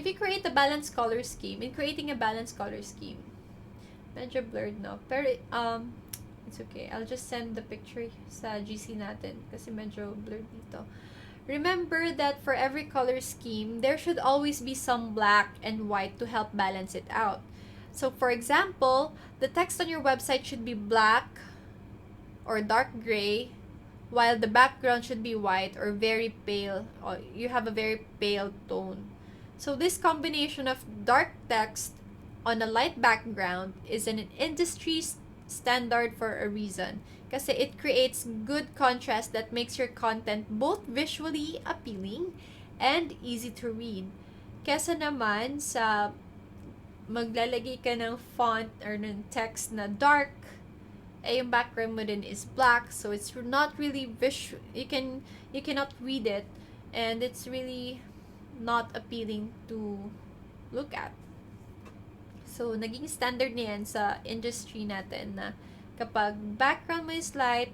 if you create a balanced color scheme, in creating a balanced color scheme, medyo blurred, no? Pero, it's okay. I'll just send the picture sa GC natin kasi medyo blurred dito. Remember that for every color scheme, there should always be some black and white to help balance it out. So, for example, the text on your website should be black or dark gray, while the background should be white or very pale, or you have a very pale tone. So this combination of dark text on a light background is an industry standard for a reason. Kasi it creates good contrast that makes your content both visually appealing and easy to read. Kesa naman sa maglalagay ka ng font or ng text na dark, eh yung background mo din is black, so it's not really visual. You cannot read it, and it's really not appealing to look at. So naging standard na yan sa industry natin na kapag background mo is light,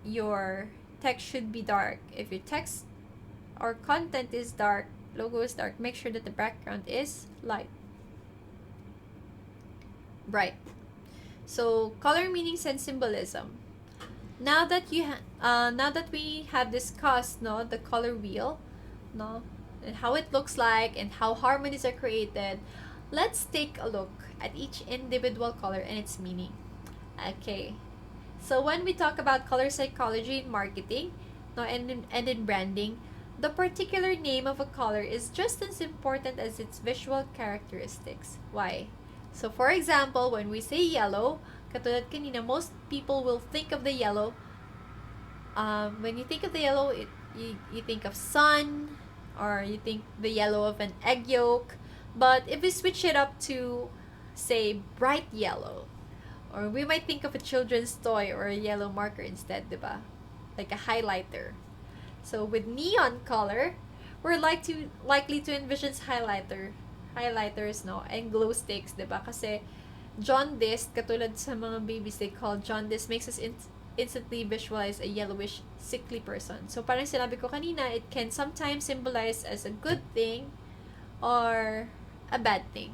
your text should be dark. If your text or content is dark, logo is dark, make sure that the background is light. Bright. So, color meanings and symbolism. Now that we have discussed, no, the color wheel, no, and how it looks like and how harmonies are created, let's take a look at each individual color and its meaning. Okay. So, when we talk about color psychology in marketing, no, and in branding, the particular name of a color is just as important as its visual characteristics. Why? So, for example, when we say yellow, katulad kanina, most people will think of the yellow. When you think of the yellow, you think of sun, or you think the yellow of an egg yolk. But if we switch it up to, say, bright yellow, or we might think of a children's toy or a yellow marker instead, diba? Like a highlighter. So, with neon color, we're likely to envision highlighters, no, and glow sticks, diba? Kasi jaundice, katulad sa mga babies, they call jaundice, makes us instantly visualize a yellowish, sickly person. So, parang sinabi ko kanina, it can sometimes symbolize as a good thing or a bad thing.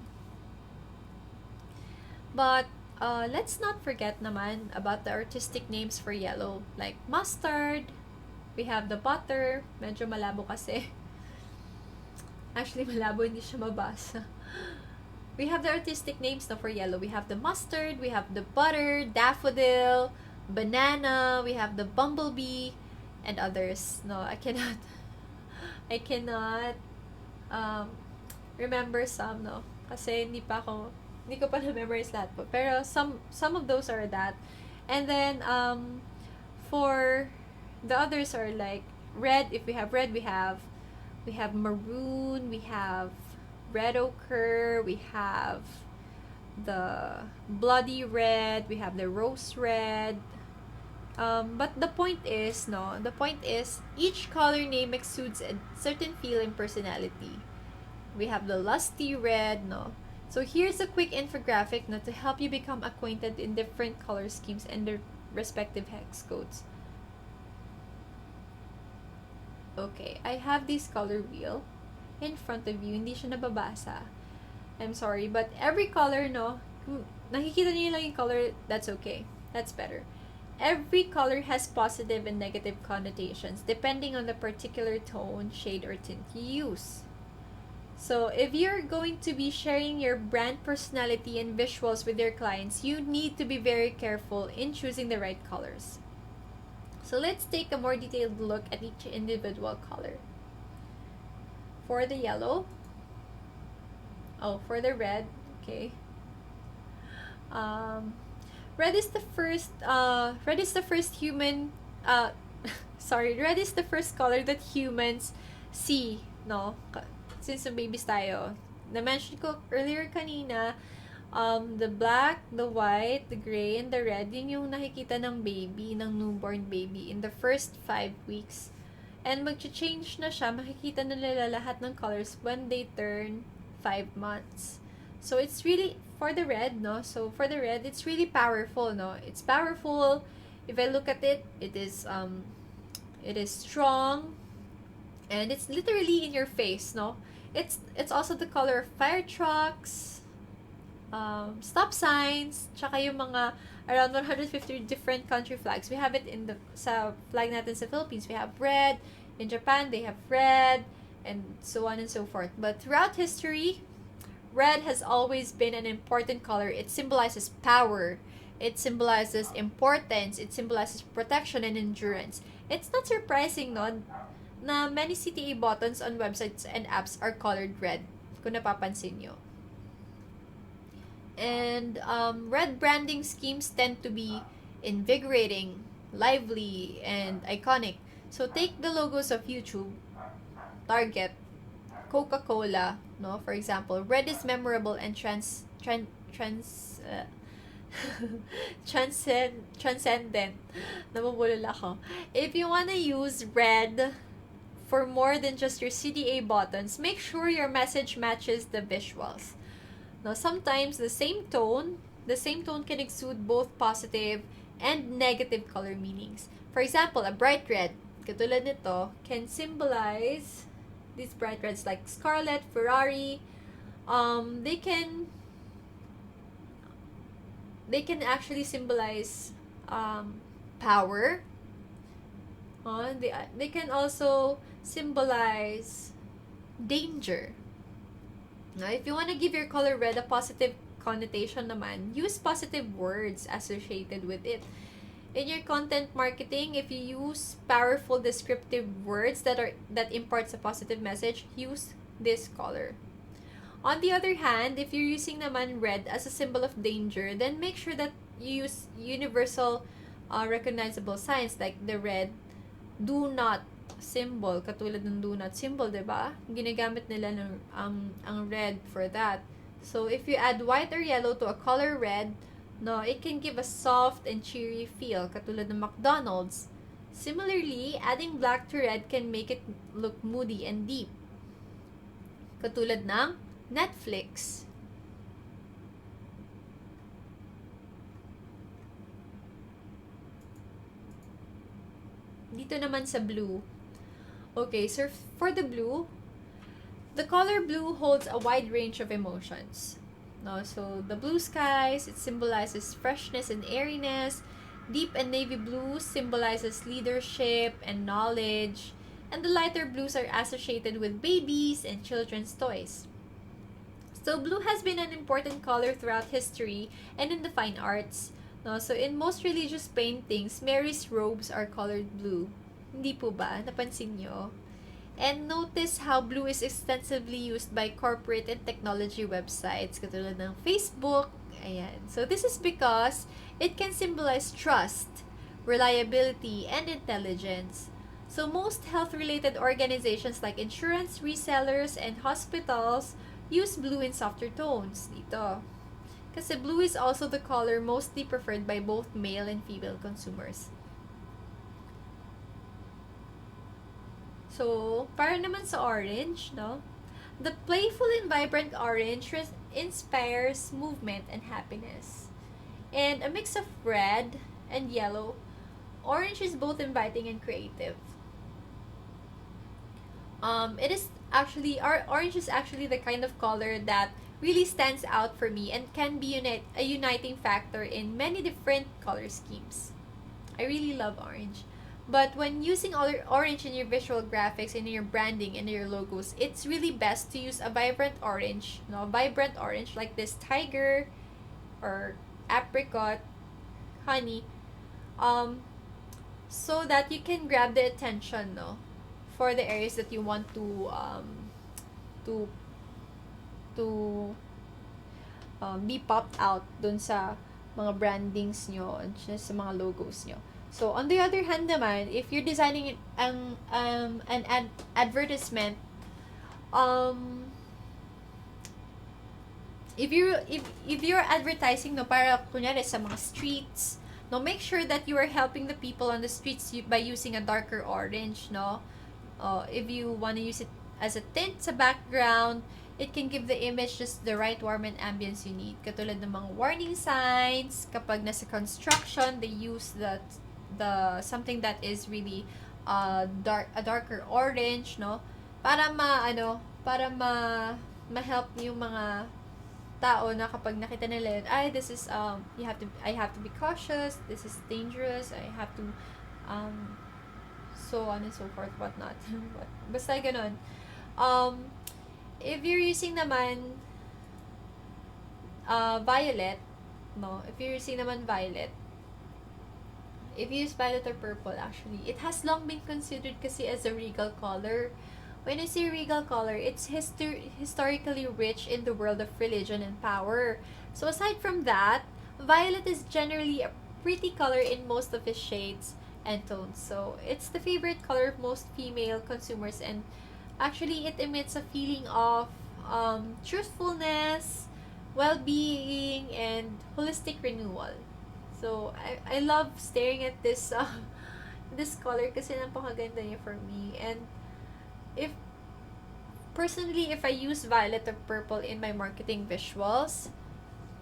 But, let's not forget naman about the artistic names for yellow, like mustard, we have the butter, medyo malabo kasi. Actually, malabo, hindi siya mabasa. We have the artistic names now for yellow. We have the mustard, we have the butter, daffodil, banana, we have the bumblebee, and others. No, I cannot remember some, no? Kasi hindi ko pa na-memorize lahat po. Pero some of those are that. And then, for the others are like red. If we have red, we have maroon, we have red ochre, we have the bloody red, we have the rose red. But the point is, each color name exudes a certain feel and personality. We have the lusty red, no. So here's a quick infographic, no, to help you become acquainted in different color schemes and their respective hex codes. Okay, I have this color wheel in front of you. Hindi siya nababasa. I'm sorry, but every color, no, kung nakikita niyo lang yung color, that's okay. That's better. Every color has positive and negative connotations depending on the particular tone, shade, or tint you use. So, if you're going to be sharing your brand personality and visuals with your clients, you need to be very careful in choosing the right colors. So, let's take a more detailed look at each individual color. For the yellow, for the red, okay. Red is the first red is the first color that humans see, no? Since babies tayo. Na-mention ko earlier kanina, the black, the white, the gray, and the red, yun yung nakikita ng baby, ng newborn baby in the first 5 weeks. And mag-change na siya, makikita na nila lahat ng colors when they turn 5 months. So, it's really, for the red, no? So, for the red, it's really powerful, no? It's powerful. If I look at it, it is strong. And it's literally in your face, no? It's also the color of fire trucks, stop signs, tsaka yung mga around 150 different country flags. We have it in the sa flag natin sa Philippines. We have red. In Japan, they have red, and so on and so forth. But throughout history, red has always been an important color. It symbolizes power. It symbolizes importance. It symbolizes protection and endurance. It's not surprising, no, na many CTA buttons on websites and apps are colored red, kung napapansin nyo. And red branding schemes tend to be invigorating, lively, and iconic. So take the logos of YouTube, Target, Coca-Cola, no? For example, red is memorable and transcendent. Namumulol ako. If you wanna use red for more than just your CDA buttons, make sure your message matches the visuals. Now, sometimes the same tone can exude both positive and negative color meanings. For example, a bright red, katulad nito, can symbolize these bright reds like Scarlet, Ferrari. They can actually symbolize power. They can also symbolize danger. Now, if you want to give your color red a positive connotation naman, use positive words associated with it. In your content marketing, if you use powerful descriptive words that imparts a positive message, use this color. On the other hand, if you're using naman red as a symbol of danger, then make sure that you use universal recognizable signs like the red do not symbol, katulad ng do not symbol, diba? Ginagamit nila ang red for that. So, if you add white or yellow to a color red, no, it can give a soft and cheery feel, katulad ng McDonald's. Similarly, adding black to red can make it look moody and deep, katulad ng Netflix. Dito naman sa blue. Okay, so for the blue, the color blue holds a wide range of emotions. No, so the blue skies, it symbolizes freshness and airiness. Deep and navy blue symbolizes leadership and knowledge. And the lighter blues are associated with babies and children's toys. So blue has been an important color throughout history and in the fine arts. No, so in most religious paintings, Mary's robes are colored blue. Hindi po ba? Napansin nyo? And notice how blue is extensively used by corporate and technology websites, katulad ng Facebook. Ayan. So this is because it can symbolize trust, reliability, and intelligence. So most health-related organizations like insurance, resellers, and hospitals use blue in softer tones. Dito. Kasi blue is also the color mostly preferred by both male and female consumers. So, para naman sa orange, no? The playful and vibrant orange inspires movement and happiness. And a mix of red and yellow, orange is both inviting and creative. Orange is actually the kind of color that really stands out for me and can be a uniting factor in many different color schemes. I really love orange. But when using orange in your visual graphics, in your branding, and your logos, it's really best to use a vibrant orange, like this tiger or apricot, honey, so that you can grab the attention, no, for the areas that you want to be popped out dun sa mga brandings nyo and sa mga logos nyo. So, on the other hand naman, if you're designing an advertisement, if you're advertising, no, para kunyari sa mga streets, no, make sure that you are helping the people on the streets by using a darker orange, no. If you want to use it as a tint sa background, it can give the image just the right warm and ambience you need. Katulad ng mga warning signs, kapag nasa construction, they use the something that is really a darker orange, no, para para ma-help yung mga tao na kapag nakita nila yun, ay, this is, I have to be cautious, this is dangerous, I have to, um, so on and so forth, whatnot. Basta ganun. Um, if you're using naman, violet, no? If you're using naman violet, if you use violet or purple, actually, it has long been considered kasi as a regal color. When I say regal color, it's historically rich in the world of religion and power. So aside from that, violet is generally a pretty color in most of its shades and tones. So it's the favorite color of most female consumers, and actually it emits a feeling of truthfulness, well-being, and holistic renewal. So I love staring at this this color kasi napakaganda niya for me. And if personally, if I use violet or purple in my marketing visuals,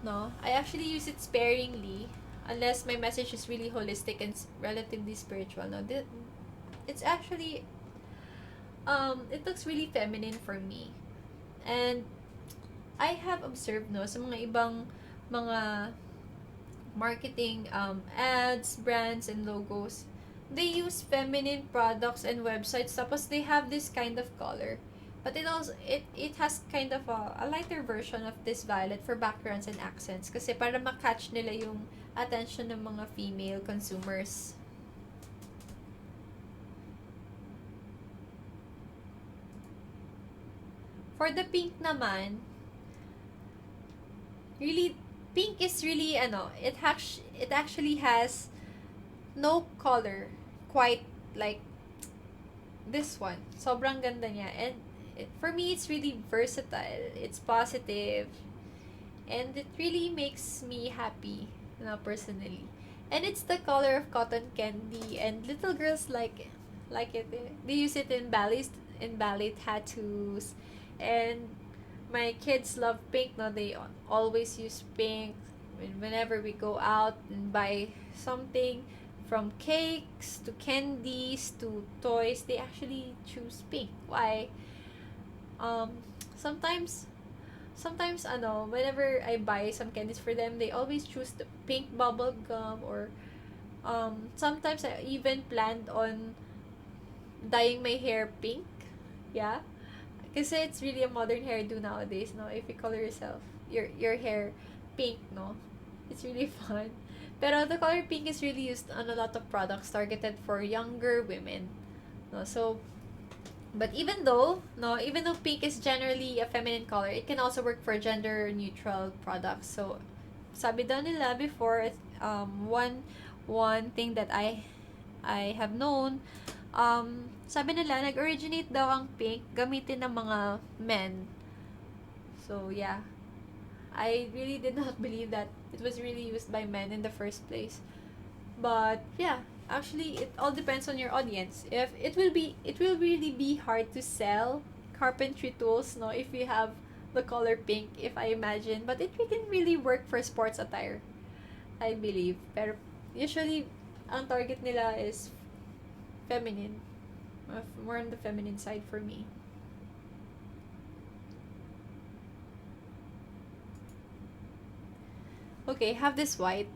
no, I actually use it sparingly unless my message is really holistic and relatively spiritual. No, it's actually it looks really feminine for me. And I have observed, no, sa mga ibang mga marketing ads, brands, and logos, they use feminine products and websites, tapos they have this kind of color. But it has kind of a lighter version of this violet for backgrounds and accents kasi para ma-catch nila yung attention ng mga female consumers. For the pink naman, really, pink is really, it actually has no color quite like this one. Sobrang ganda niya. And for me, it's really versatile. It's positive. And it really makes me happy, personally. And it's the color of cotton candy. And little girls like it. They use it in ballet tattoos. And my kids love pink. No, they always use pink whenever we go out and buy something, from cakes to candies to toys. They actually choose pink. Why? Sometimes whenever I buy some candies for them, they always choose the pink bubble gum, or sometimes I even planned on dyeing my hair pink. Yeah. Kasi it's really a modern hairdo nowadays, no? If you color your hair pink, no? It's really fun. Pero the color pink is really used on a lot of products targeted for younger women. No? So, but even though pink is generally a feminine color, it can also work for gender neutral products. So, sabi daw nila before, one thing that I have known, sabi nila, nag-originate daw ang pink gamitin ng mga men. So, yeah. I really did not believe that it was really used by men in the first place. But, yeah. Actually, it all depends on your audience. If it will really be hard to sell carpentry tools, no, if you have the color pink, if I imagine. But it can really work for sports attire, I believe. Pero, usually, ang target nila is feminine. More on the feminine side for me. Okay, I have this white.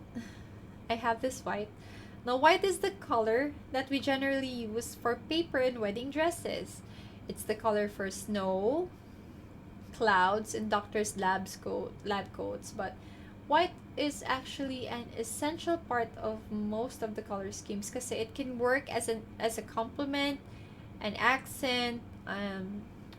Now, white is the color that we generally use for paper and wedding dresses. It's the color for snow, clouds, and doctors' lab coats. But white is actually an essential part of most of the color schemes kasi it can work as a complement, an accent,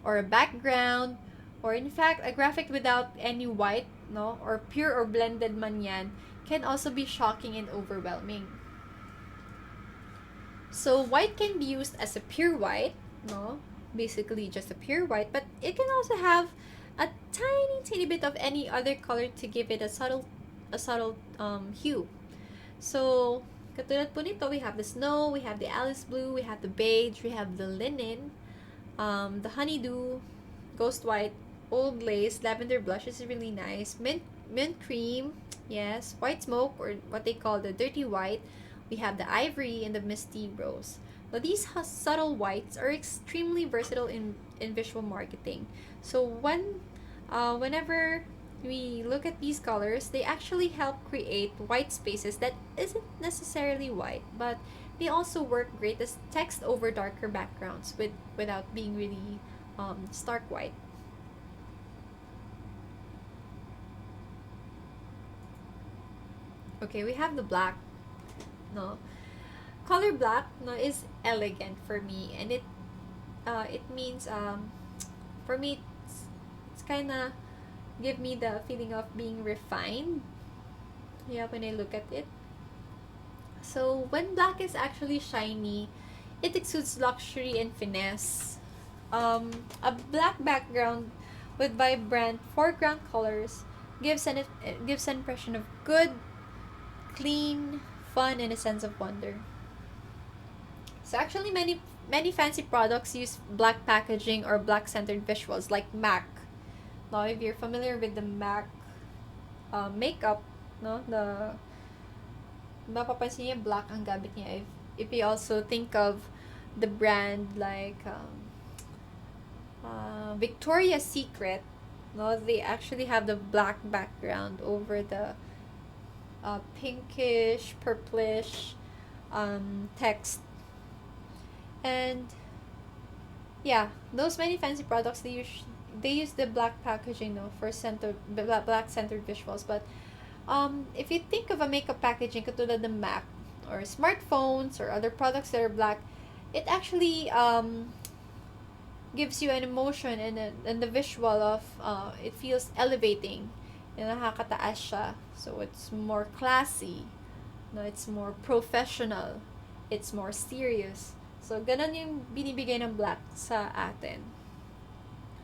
or a background, or in fact a graphic without any white, no, or pure or blended man yan, can also be shocking and overwhelming. So white can be used as a pure white, no, basically just a pure white, but it can also have a tiny bit of any other color to give it a subtle hue. So katulad po nito, we have the snow, we have the Alice blue, we have the beige, we have the linen, the honeydew, ghost white, old lace, lavender blush is really nice, mint cream, yes, white smoke, or what they call the dirty white, We have the ivory and the misty rose. Now, these subtle whites are extremely versatile in visual marketing. So whenever we look at these colors, they actually help create white spaces that isn't necessarily white, but they also work great as text over darker backgrounds without being really stark white. Okay, we have the black. No, color black no is elegant for me, and it means for me it's kind of give me the feeling of being refined. Yeah, when I look at it. So when black is actually shiny, it exudes luxury and finesse. A black background with vibrant foreground colors gives an impression of good, clean, fun, and a sense of wonder. So actually, many fancy products use black packaging or black centered visuals, like MAC. Now, if you're familiar with the MAC makeup, no, the mapapansin niya black ang gamit niya. If you also think of the brand like Victoria's Secret, no, they actually have the black background over the pinkish, purplish text. And yeah, those many fancy products they use the black packaging, no, for black centered visuals. But if you think of a makeup packaging katulad ng Mac or smartphones or other products that are black, it actually gives you an emotion and the visual of it feels elevating. Nakakataas siya. So it's more classy. No, it's more professional. It's more serious. So ganun yung binibigay ng black sa atin.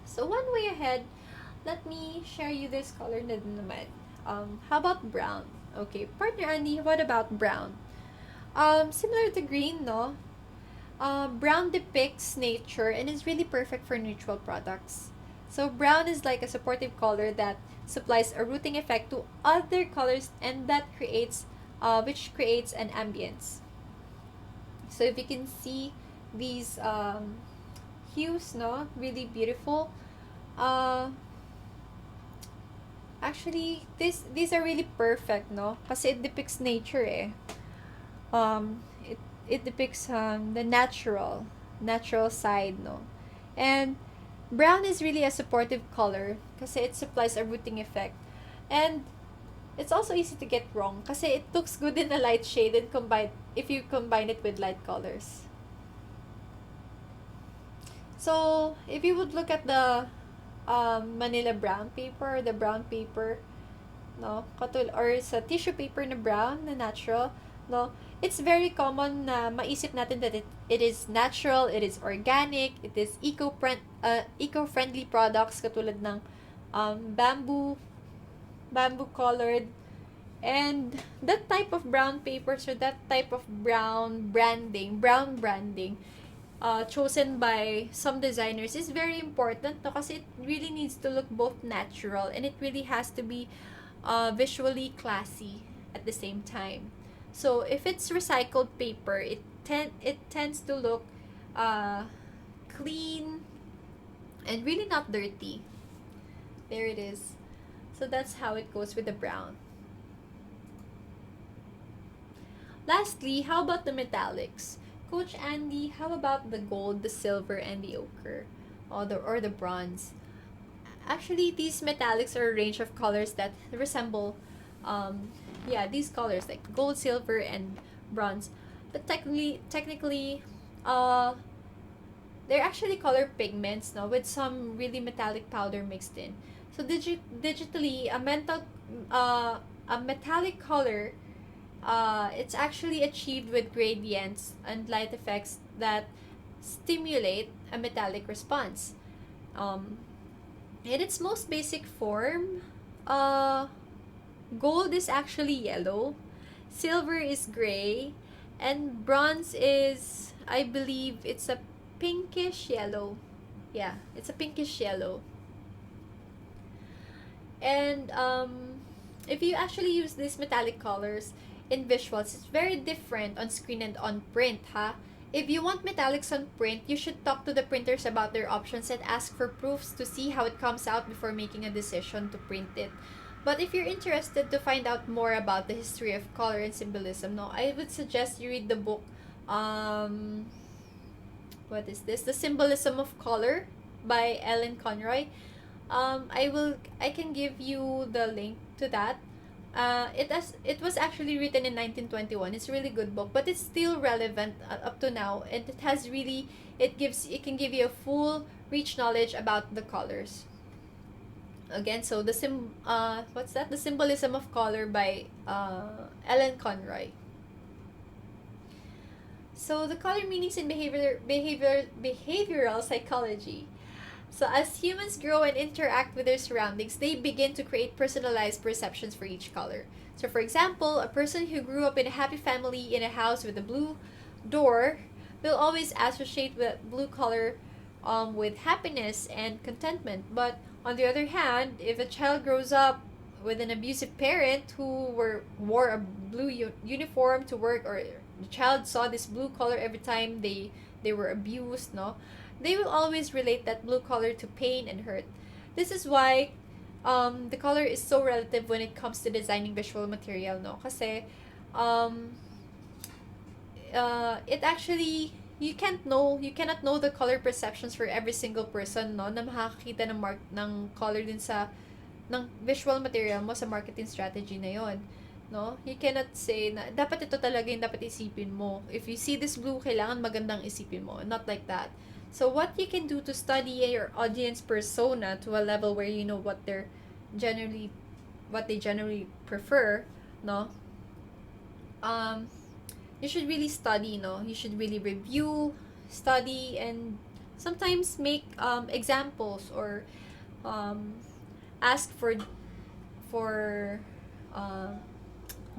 So one way ahead, let me share you this color na din naman. How about brown? Okay, partner Andy, what about brown? Similar to green, no? Brown depicts nature and is really perfect for neutral products. So brown is like a supportive color that supplies a rooting effect to other colors and that creates which creates an ambience. So if you can see these hues, no, really beautiful. Actually, these are really perfect, no? Kasi it depicts nature, eh. It depicts the natural side, no? And brown is really a supportive color kasi it supplies a rooting effect. And it's also easy to get wrong kasi it looks good in a light shade and if you combine it with light colors. So, if you would look at the Manila brown paper, the brown paper, no, or sa tissue paper na brown, na natural, no, it's very common na maisip natin that it is natural, it is organic, it is eco-friendly products katulad ng bamboo colored, and that type of brown papers or that type of brown branding chosen by some designers is very important, no? Kasi it really needs to look both natural and it really has to be visually classy at the same time. So if it's recycled paper, it tends to look clean and really not dirty. There it is. So that's how it goes with the brown. Lastly, how about the metallics? Coach Andy, how about the gold, the silver, and the ochre? Or the bronze? Actually, these metallics are a range of colors that resemble, these colors like gold, silver, and bronze. But technically, they're actually color pigments, no, with some really metallic powder mixed in. So digitally, a metallic color, it's actually achieved with gradients and light effects that stimulate a metallic response. In its most basic form, gold is actually yellow, silver is gray, and bronze is, I believe, it's a pinkish yellow. Yeah, it's a pinkish yellow. And if you actually use these metallic colors, in visuals. It's very different on screen and on print, ha? If you want metallics on print, you should talk to the printers about their options and ask for proofs to see how it comes out before making a decision to print it. But if you're interested to find out more about the history of color and symbolism, no, I would suggest you read the book, um, what is this? The Symbolism of Color by Ellen Conroy. I can give you the link to that. It was actually written in 1921. It's a really good book, but it's still relevant up to now, and it can give you a full rich knowledge about the colors. Again, so what's that? The Symbolism of Color by Ellen Conroy. So the color meanings in behavioral psychology. So as humans grow and interact with their surroundings, they begin to create personalized perceptions for each color. So for example, a person who grew up in a happy family in a house with a blue door will always associate the blue color with happiness and contentment. But on the other hand, if a child grows up with an abusive parent who wore a blue uniform to work, or the child saw this blue color every time they were abused, no, they will always relate that blue color to pain and hurt. This is why the color is so relative when it comes to designing visual material, no? Kasi it actually you cannot know the color perceptions for every single person, no, na makakakita ng color din sa ng visual material mo sa marketing strategy na yon, no? You cannot say na dapat ito talaga yung dapat isipin mo. If you see this blue, kailangan magandang isipin mo. Not like that. So what you can do to study your audience persona to a level where you know what they generally prefer, no? You should really study, no? You should really review, study, and sometimes make examples, or ask for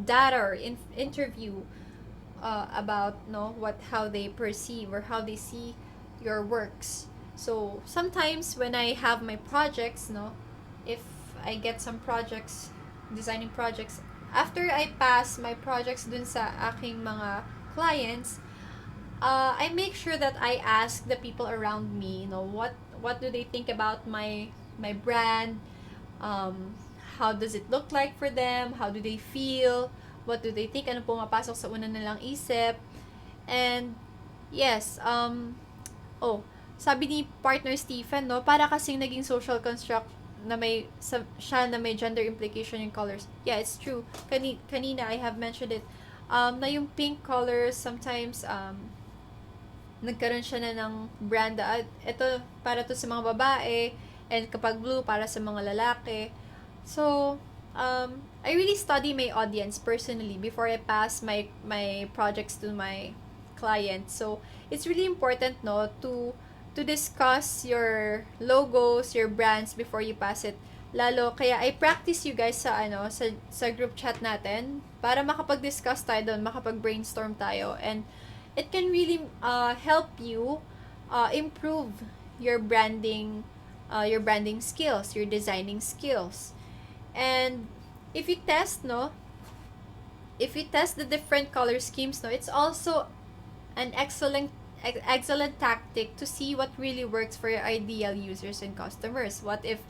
data, or interview about, no, how they perceive or how they see your works. So sometimes when I have my projects, no, if I get some projects, designing projects, after I pass my projects dun sa aking mga clients, I make sure that I ask the people around me, you know, what do they think about my brand, how does it look like for them, how do they feel, what do they think, ano pumapasok sa una nilang isip. And yes, sabi ni partner Stephen, no, para kasing naging social construct na siya na may gender implication in colors. Yeah, it's true. Kanina I have mentioned it. Na yung pink colors sometimes nagkaroon siya na ng brand, ito para to sa mga babae, and kapag blue para sa mga lalaki. So I really study my audience personally before I pass my projects to my clients. So it's really important, no, to discuss your logos, your brands before you pass it. Lalo kaya I practice you guys sa sa group chat natin para makapag-discuss tayo doon, makapag-brainstorm tayo, and it can really help you improve your branding skills, your designing skills. And if you test the different color schemes, no, it's also an excellent tactic to see what really works for your ideal users and customers. What if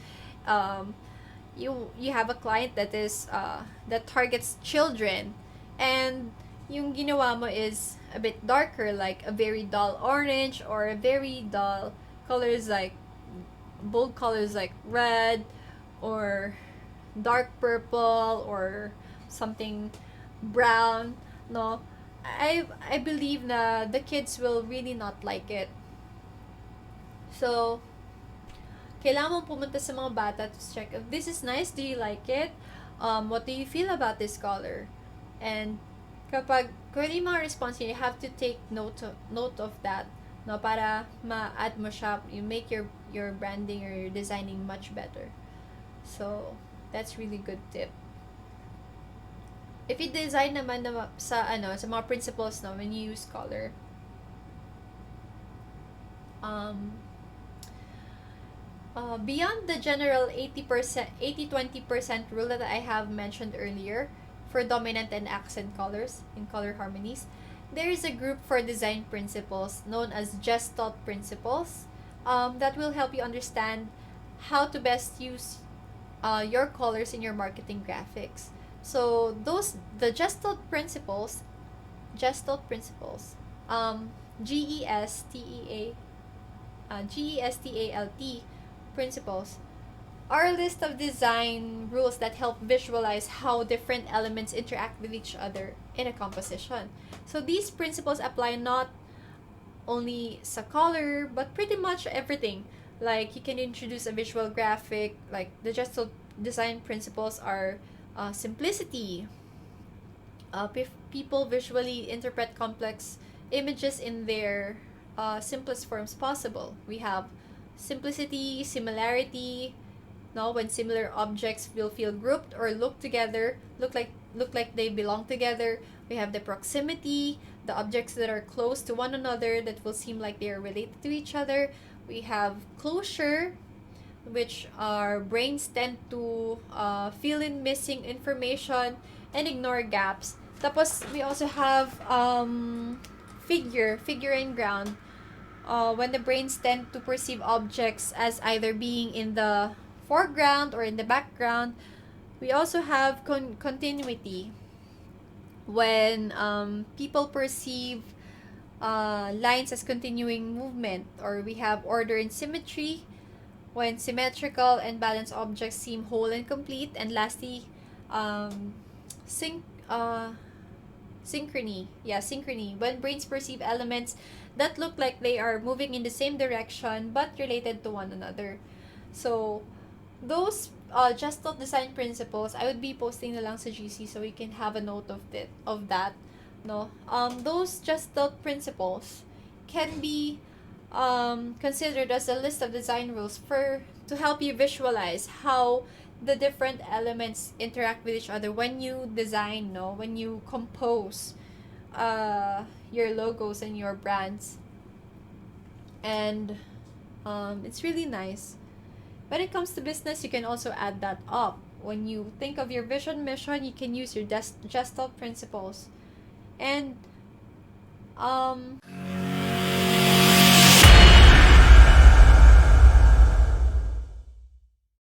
you have a client that is that targets children, and yung ginawa mo is a bit darker, like a very dull orange, or a very dull colors like bold colors like red, or dark purple, or something brown, no, I believe na the kids will really not like it. So kailangan mong pumunta sa mga bata to check if this is nice, do you like it, what do you feel about this color. And kapag yung mga response, you have to take note of that, no, para ma-add mo siya, you make your branding or your designing much better. So that's really good tip. If you design naman sa mga principles, no, when you use color, beyond the general 80%, 80-20% rule that I have mentioned earlier, for dominant and accent colors in color harmonies. There is a group for design principles known as Gestalt principles that will help you understand how to best use your colors in your marketing graphics. So the Gestalt principles, um, GESTALT principles are a list of design rules that help visualize how different elements interact with each other in a composition. So these principles apply not only sa color, but pretty much everything. Like you can introduce a visual graphic, like the Gestalt design principles are simplicity. People visually interpret complex images in their simplest forms possible. We have simplicity, similarity. No, when similar objects will feel grouped or look like they belong together. We have the proximity, the objects that are close to one another that will seem like they are related to each other. We have closure, which our brains tend to fill in missing information and ignore gaps. Tapos, we also have figure and ground. When the brains tend to perceive objects as either being in the foreground or in the background. We also have continuity. When people perceive lines as continuing movement, or we have order and symmetry, when symmetrical and balanced objects seem whole and complete, and lastly, um, syn- uh, synchrony. Yeah, synchrony. When brains perceive elements that look like they are moving in the same direction but related to one another. So, those Gestalt design principles, I would be posting na lang sa GC so we can have a note of that. No, those Gestalt principles can be considered as a list of design rules for to help you visualize how the different elements interact with each other when you design, no, when you compose your logos and your brands, and it's really nice. When it comes to business, you can also add that up. When you think of your vision mission, you can use your Gestalt principles. And